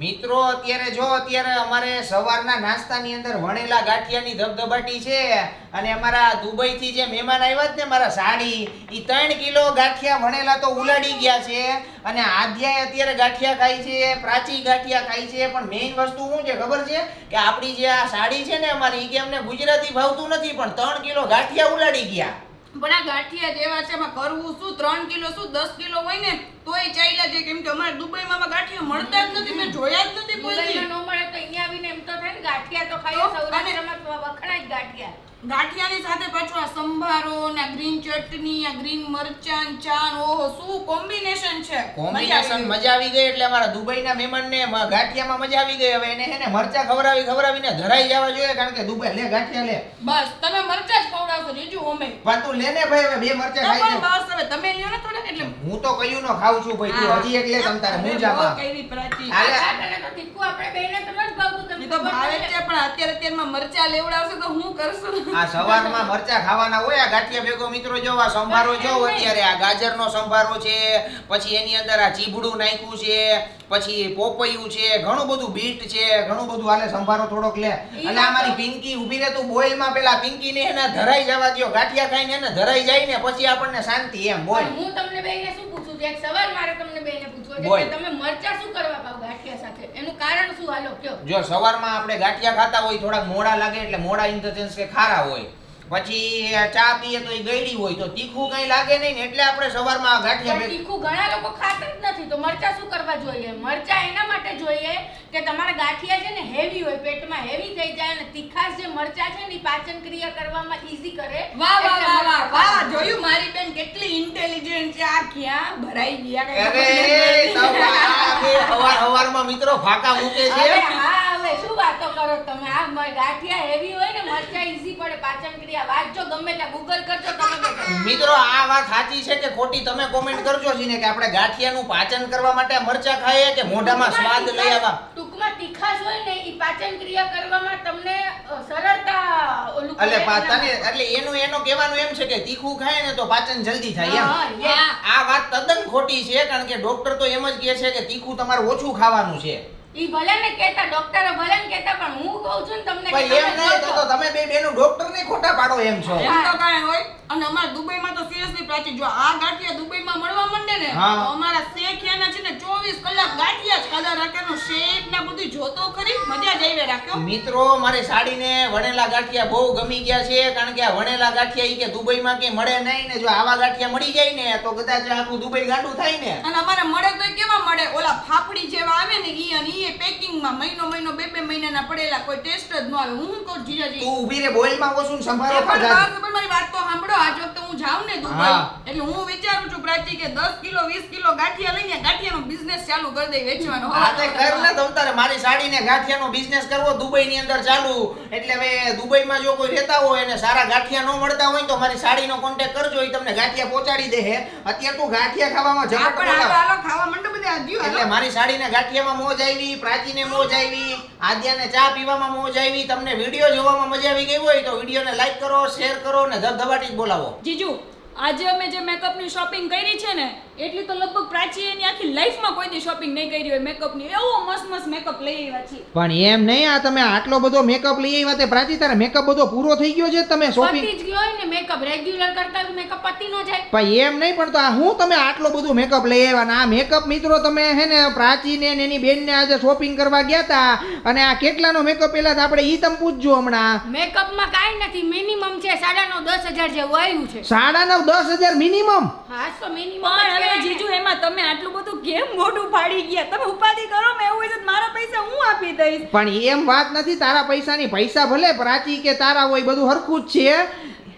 મિત્રો અત્યારે અમારે સવારના નાસ્તાની અંદર વણેલા ગાંઠિયાની ધબધબાટી છે અને અમારા દુબઈથી જે મહેમાન આવ્યા ને મારા સાડી ઈ 3 કિલો ગાંઠિયા વણેલા તો ઉલાડી ગયા છે અને આધ્યાય અત્યારે ગાંઠિયા ખાય છે, પ્રાચી ગાંઠિયા ખાય છે. પણ મેઇન વસ્તુ શું છે ખબર છે કે આપણી જે આ સાડી છે ને અમારી કે અમને ગુજરાતી ભાવતું નથી પણ 3 કિલો ગાંઠિયા ઉલાડી ગયા. પણ આ ગાંઠિયા જેવા છે એમાં કરવું શું? 3 કિલો શું 10 કિલો હોય ને તોય ચાલ્યા છે, કેમ કે અમારે દુબઈમાં ગાંઠિયા મળતા જ નથી. મેં જોયા જ નથી કોઈ દી. ન મળે તો અહીંયા આવીને એમ તો થાય ને ગાંઠિયા તો ખાઈએ. સૌરાષ્ટ્રમાં વખણાય જ ગાંઠિયા. ગાંઠિયાની સાથે પાછું આ સંભારો ને ગ્રીન ચટણી, આ ગ્રીન મરચાં, ચાન, ઓહો શું કોમ્બિનેશન છે. કોમ્બિનેશન મજા આવી ગઈ. એટલે અમારા દુબઈના મહેમાનને ગાંઠિયામાં મજા આવી ગઈ. હવે એને હે ને મરચા ખવડાવીને ધરાઈ જવા જોઈએ, કારણ કે દુબઈ લે ગાંઠિયા લે. બસ તમે મરચાં જ ખવડાવશો જીજુ અમે. પણ તું લે ને ભાઈ, હવે 2 મરચા ખાઈ લે. બસ હવે તમે લ્યો ને થોડા. એટલે હું તો કયું નો ખાઉં છું ભાઈ, તું હજી એકલે તમ તારે હું જામાં. કઈરી પ્રાચી હાલે તો તીખું આપણે બેને તમને જ ભાવતું. ઈ તો ભાવે જ છે, પણ અત્યારમાં મરચાં લેવડાવશે તો હું કરશું. આ સવારમાં મરચા ખાવાના હોય. આ ગાંઠિયા ભેગો મિત્રો જો આ સંભારો જો અત્યારે આ ગાજરનો સંભારો છે, પછી એની અંદર આ ચીબડું નાખ્યું છે, પછી પોપૈયું છે, ઘણું બધું બીટ છે, ઘણું બધું. હાલે સંભારો થોડોક લે. અને આ મારી પિંકી ઊભી રહે, તું બોઇલ માં પેલા પિંકી ને એને ધરાઈ જવા દ્યો. ગાંઠિયા ખાઈને એને ધરાઈ જાય ને પછી આપણને શાંતિ એમ બોલ. હું તમને બેને શું પૂછું છું? એક સવાલ મારે તમને બેને પૂછવો છે કે તમે મરચા શું કરવા પાવ ગાંઠિયા સાથે? એનું કારણ શું? હાલો કયો. જો સવારમાં આપણે ગાંઠિયા ખાતા હોય થોડાક મોડા લાગે, એટલે મોડા ઇન ધ સેન્સ કે ખારા હોય. પછી ચા પીએ તો એ ગઈડી હોય તો તીખું કઈ લાગે નહીં ને, એટલે આપણે સવારમાં ગાંઠિયા તીખું ઘણા લોકો ખાતા જ નથી. તો મરચા શું કરવા જોઈએ? મરચા એના માટે જોઈએ કે તમારા ગાંઠિયા છે ને હેવી હોય, પેટમાં હેવી થઈ જાય અને તીખાશ જે મરચા છે ને પાચન ક્રિયા કરવામાં ઈઝી કરે. વાહ વાહ વાહ વાહ વાહ, જોયું મારી બેન કેટલી ઇન્ટેલિજન્ટ છે. આ ક્યાં ભરાઈ ગયા? અરે સવારમાં મિત્રો ફાકા મૂકે છે. હા હવે શું વાતો કરો તમે? આ ગાંઠિયા હેવી હોય ને મરચા ઈઝી પડે પાચન ક્રિયા. વાંચજો ગમે ત્યાં ગૂગલ કરજો તમે. મિત્રો આ વાત સાચી છે કે ખોટી તમે કોમેન્ટ કરજો જીને કે આપણે ગાંઠિયાનું પાચન કરવા માટે મરચા ખાઈએ કે મોઢામાં સ્વાદ લઈ આવવા. ટૂંકમાં તીખાશ હોય ને ઈ પાચન ક્રિયા કરવામાં તમને સરળતા ઓલું એટલે એનું કહેવાનું એમ છે કે તીખું ખાય ને તો પાચન જલ્દી થાય એમ. આ વાત તદ્દન ખોટી છે, કારણ કે ડોક્ટર તો એમ જ કહે છે કે તીખું તમારે ઓછું ખાવાનું છે. ઈ ભલે ને કહેતા, ડોક્ટર ભલે ને કહેતા, પણ હું કહું છું ને તમને કે ભાઈ એમ નહીં તો તમે બે બેનું ડોક્ટર ને ખોટા પાડો એમ છો. એમ તો કાંઈ હોય. અને અમારા દુબઈમાં તો સિરિયસલી પ્રાચી, જો આ ગાંઠિયા દુબઈમાં મળવા માંડે ને તો અમારા શેખિયાના છે ને 24 કલાક ગાંઠિયા જ ખાધા રાખેનો. શેખ ને બધું જોતો ખરી, મજા જ આવી રાખ્યો. મિત્રો મારી સાડીને વણેલા ગાંઠિયા બહુ ગમી ગયા છે, કારણ કે આ વણેલા ગાંઠિયા ઈ કે દુબઈમાં કે મળે નહીં ને. જો આવા ગાંઠિયા મળી જાય ને તો કદાચ આખું દુબઈ ગાંડું થાય ને. અને અમારે મળે તો કેવા મળે? ઓલા ફાફડી જેવા આવે ને ઈ, અને ઈ પેકિંગમાં મહિનો 2 મહિનાના પડેલા, કોઈ ટેસ્ટ જ ન આવે. હું કહું જીજાજી તું ઊભી રે, બોઇલમાં ઓછું સંભારો પણ ખાધા. મારી વાત તો સાંભળો. આ વખતે હું જાઉં ને દુબઈ, એટલે હું વિચારું છું પ્રાચી કે 10 કિલો 20 કિલો ગાંઠિયા લઈને ગાંઠિયાનો બિઝનેસ ચાલુ કરી દઈ વેચવાનો. હા તે કર ને તમ તારે. મારી સાડીને ગાંઠિયાનો બિઝનેસ કરવો દુબઈની અંદર ચાલુ. એટલે હવે દુબઈમાં જો કોઈ રહેતા હોય અને સારા ગાંઠિયા ન મળતા હોય તો મારી સાડીનો કોન્ટેક્ટ કરજો, ઈ તમને ગાંઠિયા પહોંચાડી દે. હે અત્યારે તું ગાંઠિયા ખાવામાં ઝપટ પણ હાલો ખાવા મંડો બધા આદ્યું. એટલે મારી સાડીને ગાંઠિયામાં મોજ આવી, પ્રાચીને મોજ આવી, આદ્યાને ચા પીવામાં મોજ આવી. તમને વિડિયો જોવામાં મજા આવી ગઈ હોય તો વિડિયોને લાઈક કરો, શેર કરો ને ધબધબાટી બોલાવો. જીજુ આજે અમે જે મેકઅપની શોપિંગ કરી છે ને એટલી તો લગભગ પ્રાચી એની આખી લાઈફમાં કોઈ દી શોપિંગ નહીં કરી હોય મેકઅપની. એવો મસ્ત મેકઅપ લઈ આવ્યા છે. પણ એમ નહીં, આ તમે આટલો બધો મેકઅપ લઈ આવ્યા તે પ્રાચી તારે મેકઅપ બધો પૂરો થઈ ગયો છે? તમે શોપિંગ પતી જ ગયો હોય ને મેકઅપ, રેગ્યુલર કરતા મેકઅપ પતી ન જાય. પણ એમ નહીં, પણ તો આ હું તમે આટલો બધો મેકઅપ લઈ આવ્યા ને? આ મેકઅપ મિત્રો તમે હે ને પ્રાચીને ને એની બેનને આજે શોપિંગ કરવા ગયા હતા, અને આ કેટલાનો મેકઅપ પેલા આપણે ઈ તમે પૂછજો હમણાં. મેકઅપમાં કાઈ નથી, મિનિમમ છે 9.5-10,000 જેવું આવ્યું છે. 9.5-10,000 મિનિમમ? હા તો મિનિમમ. પણ હવે જીજુ એમાં તમે આટલું બધું કેમ મોઢું ફાડી ગયા? તમે ઉપાધિ કરો, મેં એવું હોય તો મારા પૈસા હું આપી દઈશ. પણ એમ વાત નથી, તારા પૈસાની પૈસા ભલે પ્રાચી કે તારા હોય બધું હરખું જ છે.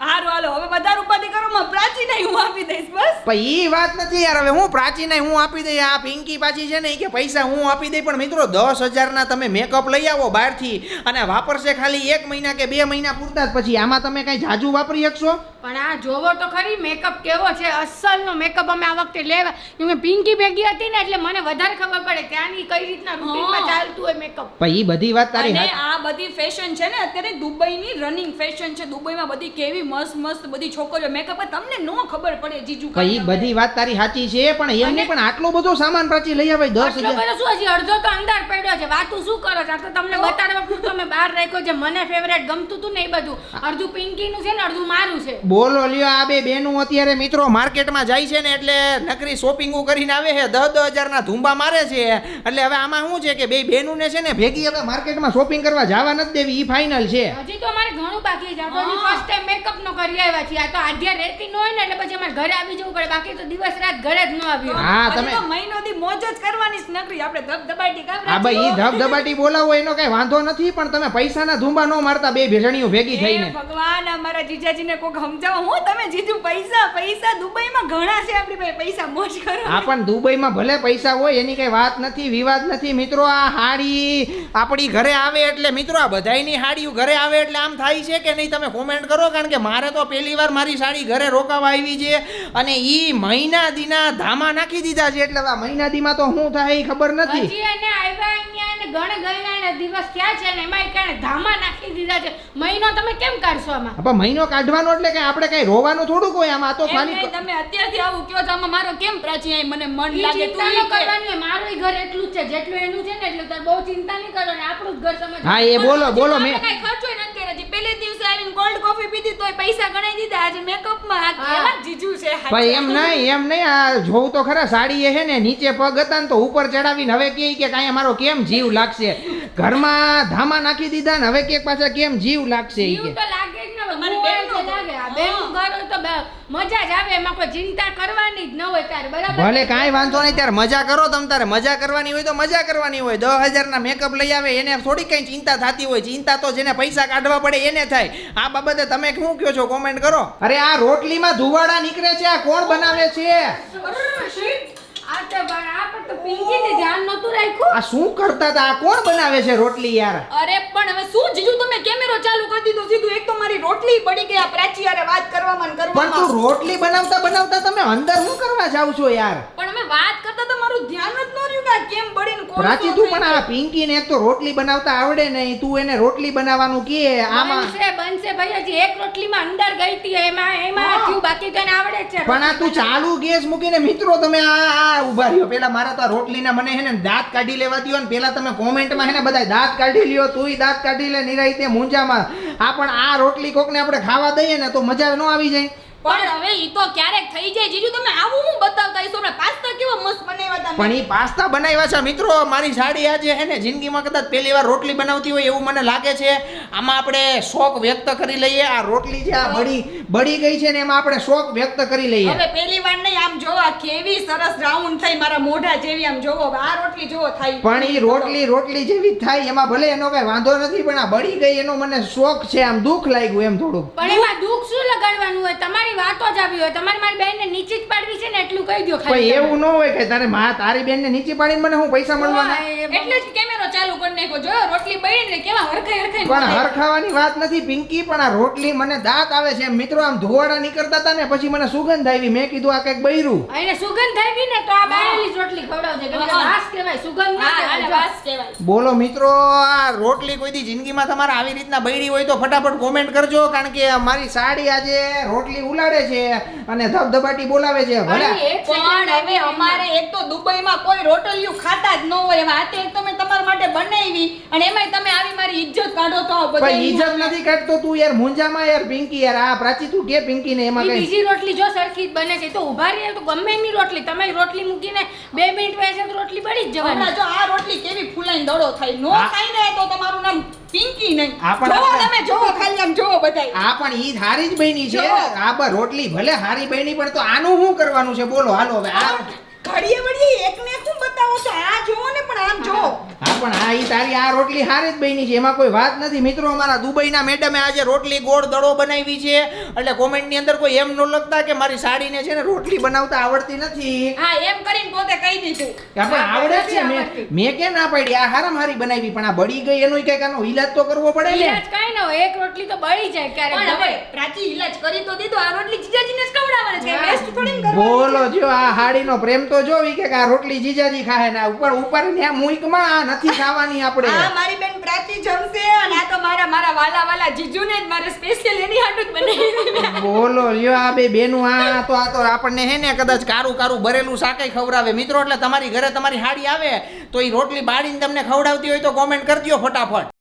હારું હાલો હવે વધારે ઉપાધિ કરો, માં પ્રાચી નહીં હું આપી દઈશ બસ. પણ ઈ વાત નથી યાર. હવે હું પ્રાચી નહીં હું આપી દઈ. આ પિંકી પાછી છે ને ઈ કે પૈસા હું આપી દઈ. પણ મિત્રો 10,000 ના તમે મેકઅપ લઈ આવો બહારથી અને વાપરશે ખાલી 1 મહિના કે 2 મહિના પૂરતા જ, પછી આમાં તમે કઈ જાજુ વાપરી શકશો? પણ આ જોવો તો ખરી મેકઅપ કેવો છે. અસલનો મેકઅપ અમે આ વખતે લેવા, કેમ કે પિંકી ભેગી હતી ને એટલે મને વધારે ખબર પડે ત્યાંની કઈ રીતના રૂટીનમાં ચાલતું હોય મેકઅપ. પણ ઈ બધી વાત તારી. અને આ બધી ફેશન છે ને અત્યારે દુબઈની રનિંગ ફેશન છે. દુબઈમાં બધી કેવી મસ્ત મસ્ત બધી છોકરીઓ મેકઅપ તમને નો ખબર પડે જીજુ કઈ બધી વાત તારી સાચી છે પણ એમને પણ આટલો બધો સામાન પ્રાચી લઈ આવે 10,000 આટલો બધો શું હજી અડધો તો અંદર પડ્યો છે વાતું શું કરો છો આ તો તમને બતાડવા પૂરતો મેં બહાર રાખ્યો છે મને ફેવરેટ ગમતું તું ને એ બધું અડધું પિંકી નું છે ને અડધું મારું છે બોલો લ્યો આ બે બેનું અત્યારે મિત્રો માર્કેટમાં જાય છે ને એટલે નકરી શોપિંગો કરીને આવે છે 10,000 ના ધુંબા મારે છે એટલે હવે આમાં શું છે કે બે બેનું ને છે ને ભેગી હવે માર્કેટમાં શોપિંગ કરવા જવા નથી દેવી ઈ ફાઇનલ છે હજી તો અમારે ઘણું બાકી છે આપણે ફર્સ્ટ ટાઈમ મેકઅપ નો કરી આવ્યા છીએ આ તો આધ્યા રહેતી ન હોય ને એટલે પછી અમારે ઘરે આવી જવું પડે બાકી તો દિવસ રાત ઘરે જ ન આવ્યો હા તમે તો મહિનો દી મોજ જ કરવાની જ નકરી આપણે ધબધબાટી કામ હા ભાઈ ઈ ધબધબાટી બોલાવો એનો કઈ વાંધો નથી પણ તમે પૈસાના ધુંબા ન મારતા બે ભેજણીઓ ભેગી થઈને ભગવાન અમારા જીજાજીને કોક સમજાવો હું તમે જીજુ પૈસા પૈસા દુબઈમાં ઘણા છે આપણી પાસે પૈસા મોજ કરો આ પણ દુબઈમાં ભલે પૈસા હોય એની કઈ વાત નથી વિવાદ નથી મિત્રો આ હાડી આપણી ઘરે આવે એટલે મિત્રો આ બધાયની હાડીઓ ઘરે આવે એટલે આમ થાય છે કે નહીં તમે કોમેન્ટ કરો કારણ કે મારે તો પહેલી વાર મારી સાડી ઘરે રોકાવા આવી છે અને ઈ મહિના દીના ધામા નાખી દીધા છે એટલે આ મહિના દીમાં તો શું થાય એ ખબર નથી હજી એને આવ્યા અહીંયા ને ગણ ગયના ને દિવસ થયા છે ને એમાંય કારણે ધામા નાખી દીધા છે મહિનો તમે કેમ કાઢશો આમાં પણ મહિનો કાઢવાનો એટલે કે આપણે કઈ રોવાનું થોડું કોઈ આમાં આ તો એમ ખાલી નહીં, તમે અત્યારથી આવું કયો છો આમાં મારો કેમ પ્રાચી આઈ મને મન ઈ લાગે ચિંતા તું ન ઈ કે. કરવાની હોય. મારુંય ઘર એટલું જ છે જેટલું એનું છે ને એટલું તારે બહુ ચિંતા નહીં કરવાની આપણું જ ઘર સમજ હા એ બોલો બોલો અમે મેં કાંઈ ખર્ચોય નથી કર્યો. હજી પહેલે દિવસે આવીને કોલ્ડ કોફી પીધી તોય પૈસા ગણાઈ દીધા આજે મેકઅપમાં આ હા. કેવા જીજુ છે ભાઈ એમ નહીં આ જોઉં તો ખરા સાડી એ હે ને નીચે પગ હતા ને તો ઉપર ચડાવીને હવે કે કાંઈ અમારો કેમ જીવ લાગશે ઘરમાં ધામા નાખી દીધા ને હવે કે પાછા કેમ જીવ લાગશે ઈ જીવ કે તો લાગે જ ને હવે. તમારી હું હોય બહેનનું તો લાગે. આ બહેનનું ઘર હોય તો મજા જ આવે એમાં કોઈ ચિંતા કરવાની જ ન હોય તારે બરાબર ભલે કાંઈ વાંધો નહીં ત્યારે મજા કરો તમ તારે મજા કરવાની હોય તો મજા કરવાની હોય 10,000 ના મેકઅપ લઈ આવે એને થોડી કઈ ચિંતા થતી હોય ચિંતા તો જેને પૈસા કાઢવા પડે એને થાય આ બાબતે તમે શું કહો છો કોમેન્ટ કરો અરે આ રોટલીમાં ધુવાડા નીકળે છે આ કોણ બનાવે છે આ તો પણ આ પર તો પિંકીને ધ્યાન નહોતું રાખ્યું આ શું કરતા હતા આ કોણ બનાવે છે રોટલી યાર અરે પણ હવે શું જીજુ તમે કેમેરો ચાલુ કરી દીધો સીધું એક તો મારી રોટલી પડી ગઈ આ પ્રાચી હારે વાત કરવામાં ને પણ તું કરવામાં રોટલી બનાવતા બનાવતા તમે અંદર શું કરવા જાવ છો યાર પણ અમે વાત કરતા તો મારું ધ્યાન જ ન રહ્યું કે આ કેમ બળીને કોણ પ્રાચી તું પણ આ પિંકી ને એક તો રોટલી બનાવતા આવડે નહીં તું એને રોટલી બનાવવાનું કે આમાં બનશે ભાઈ હજી એક રોટલીમાં અંદર ગઈ હતી એમાં થયું બાકી તો એને આવડે જ છે પણ આ તું ચાલુ ગેસ મૂકીને મિત્રો તમે આ ઉભા રહ્યો પેલા મારા તો આ રોટલીના મને હે ને દાંત કાઢી લેવા દ્યો ને પેલા તમે કોમેન્ટમાં હે ને બધા દાંત કાઢી લ્યો તુંય દાંત કાઢી લે નિરાઈતે મૂંઝામાં આ પણ આ રોટલી કોકને આપણે ખાવા દઈએ ને તો મજા ન આવી જાય પણ હવે ઈ તો ક્યારેક થઈ જાય જીજુ તમે આવું હું બતાવતા હશો ને પાસ્તા કેવા મસ્ત બનાવ્યા હતા પણ ઈ પાસ્તા બનાવ્યા છે મિત્રો મારી સાડી આજે હે ને જિંદગીમાં કદાચ પહેલી વાર રોટલી બનાવતી હોય એવું મને લાગે છે આમાં આપણે શોખ વ્યક્ત કરી લઈએ આ રોટલી જે આ બળી ગઈ છે ને એમાં આપણે શોખ વ્યક્ત કરી લઈએ હવે પહેલી વાર નહીં આમ જો આ કેવી સરસ રાઉન્ડ થઈ મારા મોઢા જેવી આમ જોવો આ રોટલી જોવો થાય પણ ઈ રોટલી જેવી જ થાય એમાં ભલે એનો કઈ વાંધો નથી પણ આ બળી ગઈ એનો મને શોખ છે આમ દુઃખ લાગ્યું એમ થોડુંક પણ એમાં દુઃખ શું લગાડવાનું હોય તમારી વાતો જ આવી હોય તમારે મારી બેનને નીચે જ પાડવી છે ને એટલું કહી દો કોઈ એવું ન હોય કે તારે તારી બેનને નીચે પાડીને મને હું પૈસા મળવાના એટલે જ કેમેરો ચાલુ કરી નાખ્યો જો રોટલી બળી ને કેવા હરખાઈ પણ હરખાવાની વાત નથી પિંકી પણ આ રોટલી મને દાંત આવે છે મિત્રો આમ ધોવાડા નીકળતા હતા ને પછી મને સુગંધ આવી મેં કીધું આ કઈક બૈરું એને સુગંધ આવી ને તો આ બારેલી જ રોટલી ખવડાવજે કેમ કે વાસ કહેવાય સુગંધ ના કહેવાય વાસ કહેવાય બોલો મિત્રો આ રોટલી કોઈ દી જિંદગીમાં તમારે આવી રીતના બૈરી હોય તો ફટાફટ કોમેન્ટ કરજો કારણ કે મારી સાડી આજે રોટલી ઉલાડે છે અને ધબધબાટી બોલાવે છે ભલે પણ હવે અમારે એક તો દુબઈમાં કોઈ રોટલીયું ખાતા જ ન હોય એમાં આતે એક તો મેં તમારા માટે બનાવી અને એમાંય તમે આવી મારી ઇજ્જત કાઢો તો આ બધા પણ ઈજ્જત નથી કાઢતો તું યાર મુંજામાં યાર પિંકી યાર આ પ્રાચી તું કે પિંકી ને એમાં ઈ કઈ બીજી રોટલી જો સરખી જ બને છે તો ઉભા રહીએ તો ગમે એની રોટલી તમે રોટલી મૂકીને 2 મિનિટ વેસે તો રોટલી બળી જ જવાની હમણાં જો આ રોટલી કેવી ફૂલાઈને દડો થાય નો હા. થાય ને તો તમારું નામ પિંકી નહીં આ પણ જોવો આપણે- તમે જોવો ખાલી આમ જોવો બધાય આ પણ ઈ હારી જ બની છે જો. આ બર રોટલી ભલે હારી બની પણ તો આનું શું કરવાનું છે બોલો હાલો હવે આ ઘડીએ વળીએ એકને એક હું બતાવો છો આ જોવો ને પણ આમ જોવો હા પણ આ ઈ તારી આ રોટલી હારી જ બની છે એમાં કોઈ વાત નથી મિત્રો અમારા દુબઈના મેડમે આજે રોટલી ગોળ દડો બનાવી છે એટલે કોમેન્ટની અંદર કોઈ એમ ન લખતા કે મારી સાડીને છે ને રોટલી બનાવતા આવડતી નથી હા એમ કરીને પોતે કહી દીધું આ પણ આવડે જ છે મેં કે ના પાડી આ હારામ હારી બનાવી પણ આ બળી ગઈ એનો કઈક આનો ઈલાજ તો કરવો પડે ને ઈલાજ કાંઈ ન હોય એક રોટલી તો બળી જાય પણ ક્યારેક હવે પ્રાચી ઇલાજ કરી તો દીધો આ રોટલી જીજાજીને જ ખવડાવવાની છે વેસ્ટ થોડી ને કરવાની બોલો જો આ હાડીનો પ્રેમ તો જોવી કે આ રોટલી જીજાજી ખાહે ને ઉપર ને મૂકમાં આ નથી ખાવાની આપણે આ મારી બેન પ્રાચી જમશે અને આ તો મારા વાલા જીજુને જ મારે સ્પેશિયલ એની હાટુ જ બનાવી. બોલો લ્યો આ બે બેનું આ તો આપણને હે ને કદાચ કારું ભરેલું શાકે ખવડાવે મિત્રો. એટલે તમારી ઘરે તમારી હાડી આવે તો એ રોટલી બાળીને તમને ખવડાવતી હોય તો કોમેન્ટ કરી દો ફટાફટ.